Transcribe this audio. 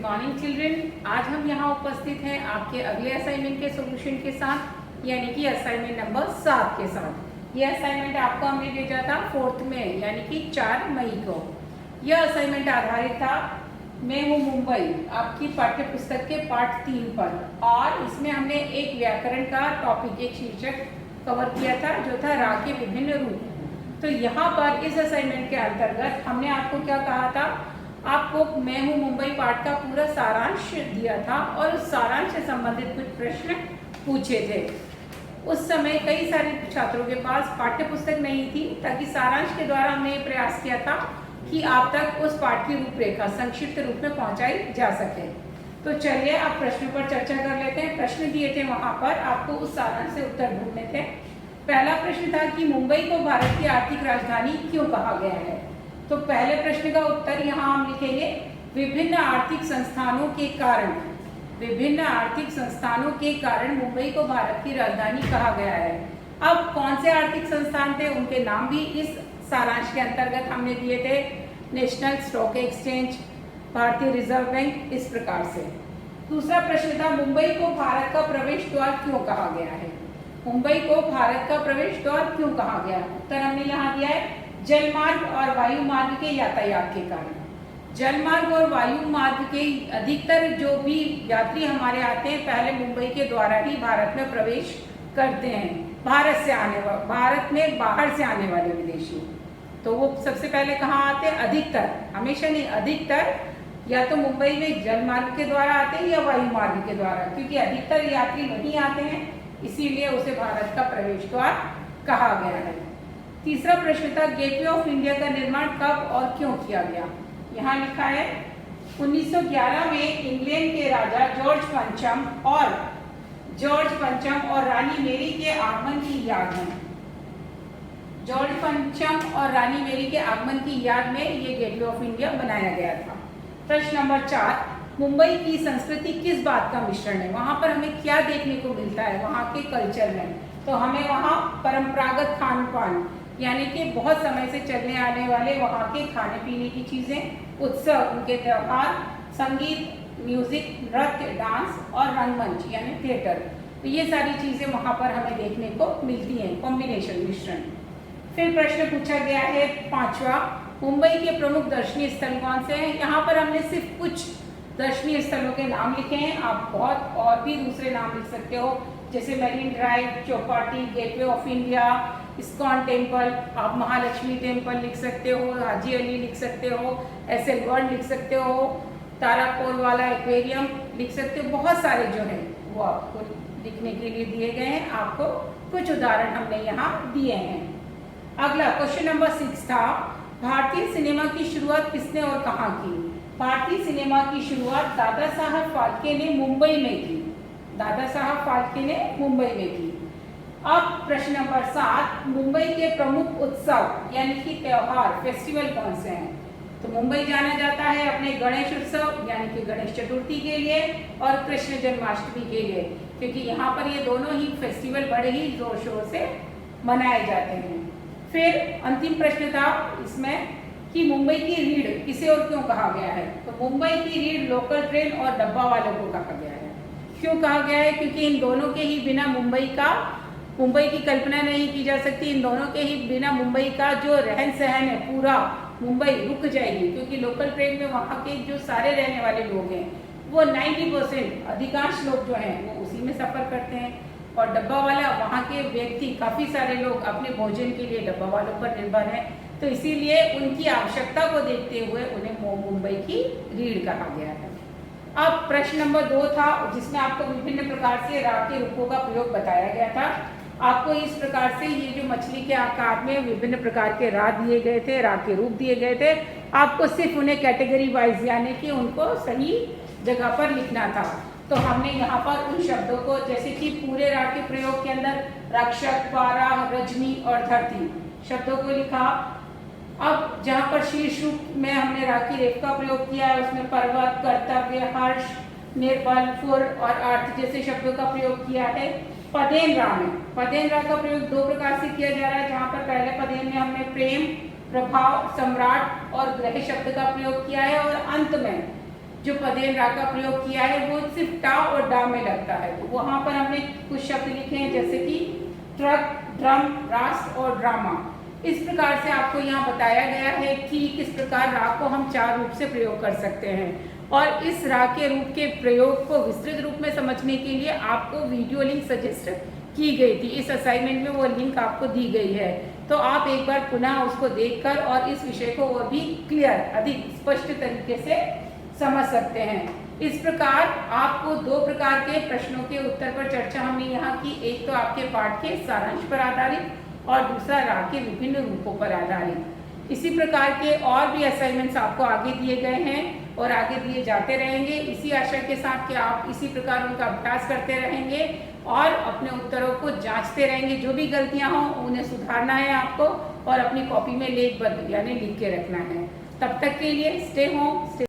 Morning children. आज हम यहाँ उपस्थित हैं आपके अगले असाइनमेंट के सॉल्यूशन के साथ, यानी कि असाइनमेंट नंबर 7 के साथ। ये असाइनमेंट आपको हमने भेजा था 4 में यानी कि 4 मई को। यह असाइनमेंट आधारित था मैं हूँ मुंबई आपकी पाठ्य पुस्तक के पाठ 3 पर, और इसमें हमने एक व्याकरण का टॉपिक, एक शीर्षक कवर किया था जो था रा के विभिन्न रूप। तो यहाँ पर इस असाइनमेंट के अंतर्गत हमने आपको क्या कहा था, आपको मैं हूँ मुंबई पाठ का पूरा सारांश दिया था और उस सारांश से संबंधित कुछ प्रश्न पूछे थे। उस समय कई सारे छात्रों के पास पाठ्य पुस्तक नहीं थी, ताकि सारांश के द्वारा हमने ये प्रयास किया था कि आप तक उस पाठ की रूपरेखा संक्षिप्त रूप में पहुंचाई जा सके। तो चलिए आप प्रश्न पर चर्चा कर लेते हैं। प्रश्न दिए थे वहां पर, आपको उस सारांश से उत्तर ढूंढने थे। पहला प्रश्न था कि मुंबई को भारत की आर्थिक राजधानी क्यों कहा गया है। तो पहले प्रश्न का उत्तर यहाँ हम लिखेंगे, विभिन्न आर्थिक संस्थानों के कारण। विभिन्न आर्थिक संस्थानों के कारण मुंबई को भारत की राजधानी कहा गया है। अब कौन से आर्थिक संस्थान थे, उनके नाम भी इस सारांश के अंतर्गत हमने दिए थे। नेशनल स्टॉक एक्सचेंज, भारतीय रिजर्व बैंक, इस प्रकार से। दूसरा प्रश्न था, मुंबई को भारत का प्रवेश द्वार क्यों कहा गया है। मुंबई को भारत का प्रवेश द्वार क्यों कहा गया है। उत्तर हमने यहाँ दिया है, जल मार्ग और वायु मार्ग के यातायात के कारण। जल मार्ग और वायु मार्ग के अधिकतर जो भी यात्री हमारे आते हैं, पहले मुंबई के द्वारा ही भारत में प्रवेश करते हैं। भारत में बाहर से आने वाले विदेशी, तो वो सबसे पहले कहाँ आते हैं, अधिकतर, हमेशा नहीं, अधिकतर या तो मुंबई में जल मार्ग के द्वारा आते हैं या वायु मार्ग के द्वारा, क्योंकि अधिकतर यात्री वहीं आते हैं, इसीलिए उसे भारत का प्रवेश द्वार कहा गया है। तीसरा प्रश्न था, गेटवे ऑफ इंडिया का निर्माण कब और क्यों किया गया। यहाँ लिखा है 1911 में इंग्लैंड के राजा जॉर्ज पंचम और रानी मेरी के आगमन की याद में। जॉर्ज पंचम और रानी मेरी के आगमन की याद में ये गेटवे ऑफ इंडिया बनाया गया था। प्रश्न नंबर 4, मुंबई की संस्कृति किस बात का मिश्रण है। वहाँ पर हमें क्या देखने को मिलता है वहाँ के कल्चर में। तो हमें वहाँ परंपरागत खान पान, यानी कि बहुत समय से चलने आने वाले वहाँ के खाने पीने की चीज़ें, उत्सव, उनके त्यौहार, संगीत, म्यूजिक, नृत्य, डांस और रंगमंच यानी थिएटर, तो ये सारी चीज़ें वहाँ पर हमें देखने को मिलती हैं, कॉम्बिनेशन, मिश्रण। फिर प्रश्न पूछा गया है 5वां, मुंबई के प्रमुख दर्शनीय स्थल कौन से हैं। यहाँ पर हमने सिर्फ कुछ दर्शनीय स्थलों के नाम लिखे हैं, आप बहुत और भी दूसरे नाम लिख सकते हो, जैसे marine drive, Chowpatty, gateway of India, ISKCON temple, आप महालक्ष्मी टेम्पल लिख सकते हो, हाजी अली लिख सकते हो, एसएल वर्ल्ड लिख सकते हो, ताराकोल वाला एक्वेरियम लिख सकते हो। बहुत सारे जो हैं वो आपको लिखने के लिए दिए गए हैं, आपको कुछ उदाहरण हमने यहाँ दिए हैं। अगला क्वेश्चन नंबर 6 था, भारतीय सिनेमा की शुरुआत किसने और कहाँ की। भारतीय सिनेमा की शुरुआत दादा साहब फाल्के ने मुंबई में की। दादा साहब फाल्के ने मुंबई में की। अब प्रश्न नंबर 7, मुंबई के प्रमुख उत्सव यानी कि त्योहार, फेस्टिवल कौन से हैं। तो मुंबई जाना जाता है अपने गणेश उत्सव यानी कि गणेश चतुर्थी के लिए और कृष्ण जन्माष्टमी के लिए, क्योंकि यहाँ पर ये दोनों ही फेस्टिवल बड़े ही जोर शोर से मनाए जाते हैं। फिर अंतिम प्रश्न था इसमें कि मुंबई की रीढ़ किसे और क्यों कहा गया है। तो मुंबई की रीढ़ लोकल ट्रेन और डब्बा वालों को कहा गया है। क्यों कहा गया है, क्योंकि इन दोनों के ही बिना मुंबई की कल्पना नहीं की जा सकती। इन दोनों के ही बिना मुंबई का जो रहन सहन है, पूरा मुंबई रुक जाएगी, क्योंकि लोकल ट्रेन में वहाँ के जो सारे रहने वाले लोग हैं वो 90% अधिकांश लोग जो हैं वो उसी में सफ़र करते हैं, और डब्बा वाला वहाँ के व्यक्ति, काफ़ी सारे लोग अपने भोजन के लिए डब्बा वालों पर निर्भर हैं। तो इसीलिए उनकी आवश्यकता को देखते हुए उन्हें मुंबई की रीढ़ कहा गया है। अब प्रश्न नंबर 2 था, जिसमें आपको विभिन्न प्रकार से रा के रूपों का प्रयोग बताया गया था। आपको इस प्रकार से ये जो मछली के आकार में विभिन्न प्रकार के रा दिए गए थे, रा के रूप दिए गए थे, आपको सिर्फ उन्हें कैटेगरी वाइज यानी कि उनको सही जगह पर लिखना था। तो हमने यहाँ पर उन शब्दों को, जैसे कि पूरे रा के प्रयोग के अंदर रक्षक, पारा, रजनी और धरती शब्दों को लिखा। अब जहाँ पर शीर्ष रूप में हमने रा की रेख का प्रयोग किया है, उसमें पर्वत, कर्तव्य, हर्ष, निर्बल, फुर और अर्थ जैसे शब्दों का प्रयोग किया है। पदेन रा में, पदेन रा का प्रयोग 2 प्रकार से किया जा रहा है, जहाँ पर पहले पदेन में हमने प्रेम, प्रभाव, सम्राट और ग्रह शब्द का प्रयोग किया है, और अंत में जो पदेन रा का प्रयोग किया है वो सिर्फ टा और डा में लगता है। तो वहाँ पर हमने कुछ शब्द लिखे हैं जैसे कि ट्रक, ड्रम, राष्ट्र और ड्रामा। इस प्रकार से आपको यहाँ बताया गया है कि किस प्रकार रा को हम 4 रूप से प्रयोग कर सकते हैं। और इस रा के रूप के प्रयोग को विस्तृत रूप में समझने के लिए आपको वीडियो लिंक सजेस्ट की गई थी। इस असाइनमेंट में वो लिंक आपको दी गई है, तो आप एक बार पुनः उसको देखकर और इस विषय को और भी क्लियर, अधिक स्पष्ट तरीके से समझ सकते हैं। इस प्रकार आपको 2 प्रकार के प्रश्नों के उत्तर पर चर्चा हमने यहाँ की। एक तो आपके पाठ के सारांश पर आधारित और दूसरा रा के विभिन्न रूपों पर आधारित। इसी प्रकार के और भी असाइनमेंट्स आपको आगे दिए गए हैं और आगे दिए जाते रहेंगे। इसी आशा के साथ कि आप इसी प्रकार उनका अभ्यास करते रहेंगे और अपने उत्तरों को जांचते रहेंगे। जो भी गलतियां हों उन्हें सुधारना है आपको और अपनी कॉपी में लेखबद्ध यानी लिख के रखना है। तब तक के लिए स्टे होम।